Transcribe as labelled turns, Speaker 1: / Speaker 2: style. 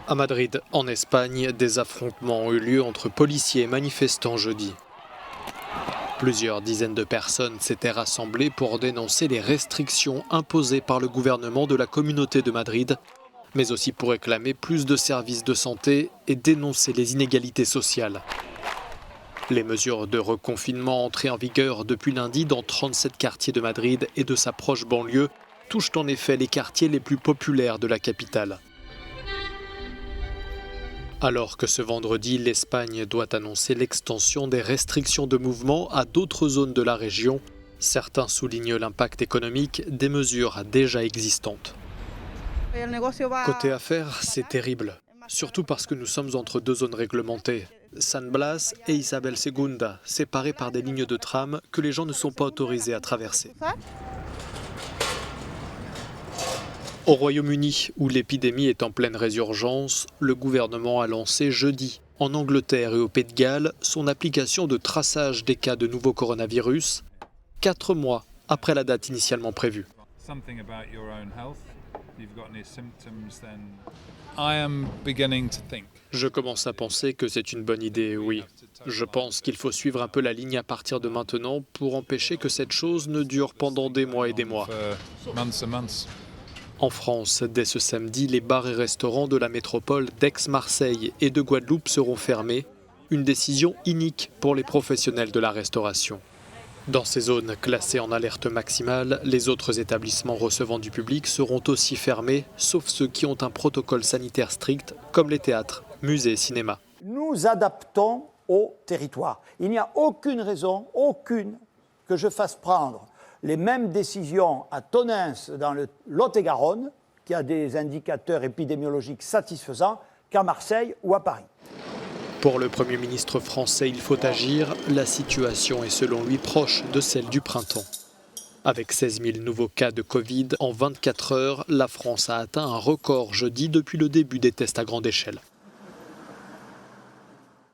Speaker 1: À Madrid, en Espagne, des affrontements ont eu lieu entre policiers et manifestants jeudi. Plusieurs dizaines de personnes s'étaient rassemblées pour dénoncer les restrictions imposées par le gouvernement de la Communauté de Madrid, mais aussi pour réclamer plus de services de santé et dénoncer les inégalités sociales. Les mesures de reconfinement entrées en vigueur depuis lundi dans 37 quartiers de Madrid et de sa proche banlieue touchent en effet les quartiers les plus populaires de la capitale. Alors que ce vendredi, l'Espagne doit annoncer l'extension des restrictions de mouvement à d'autres zones de la région, certains soulignent l'impact économique des mesures déjà existantes. Côté affaires, c'est terrible, surtout parce que nous sommes entre deux zones réglementées, San Blas et Isabel II, séparées par des lignes de tram que les gens ne sont pas autorisés à traverser. Au Royaume-Uni, où l'épidémie est en pleine résurgence, le gouvernement a lancé jeudi, en Angleterre et au Pays de Galles, son application de traçage des cas de nouveau coronavirus, 4 mois après la date initialement prévue. Je commence à penser que c'est une bonne idée, oui. Je pense qu'il faut suivre un peu la ligne à partir de maintenant pour empêcher que cette chose ne dure pendant des mois et des mois. En France, dès ce samedi, les bars et restaurants de la métropole d'Aix-Marseille et de Guadeloupe seront fermés. Une décision inique pour les professionnels de la restauration. Dans ces zones classées en alerte maximale, les autres établissements recevant du public seront aussi fermés, sauf ceux qui ont un protocole sanitaire strict, comme les théâtres, musées et cinémas.
Speaker 2: Nous adaptons au territoire. Il n'y a aucune raison, que je fasse prendre les mêmes décisions à Tonneins dans le Lot-et-Garonne, qui a des indicateurs épidémiologiques satisfaisants, qu'à Marseille ou à Paris.
Speaker 1: Pour le Premier ministre français, il faut agir. La situation est selon lui proche de celle du printemps. Avec 16 000 nouveaux cas de Covid en 24 heures, la France a atteint un record jeudi depuis le début des tests à grande échelle.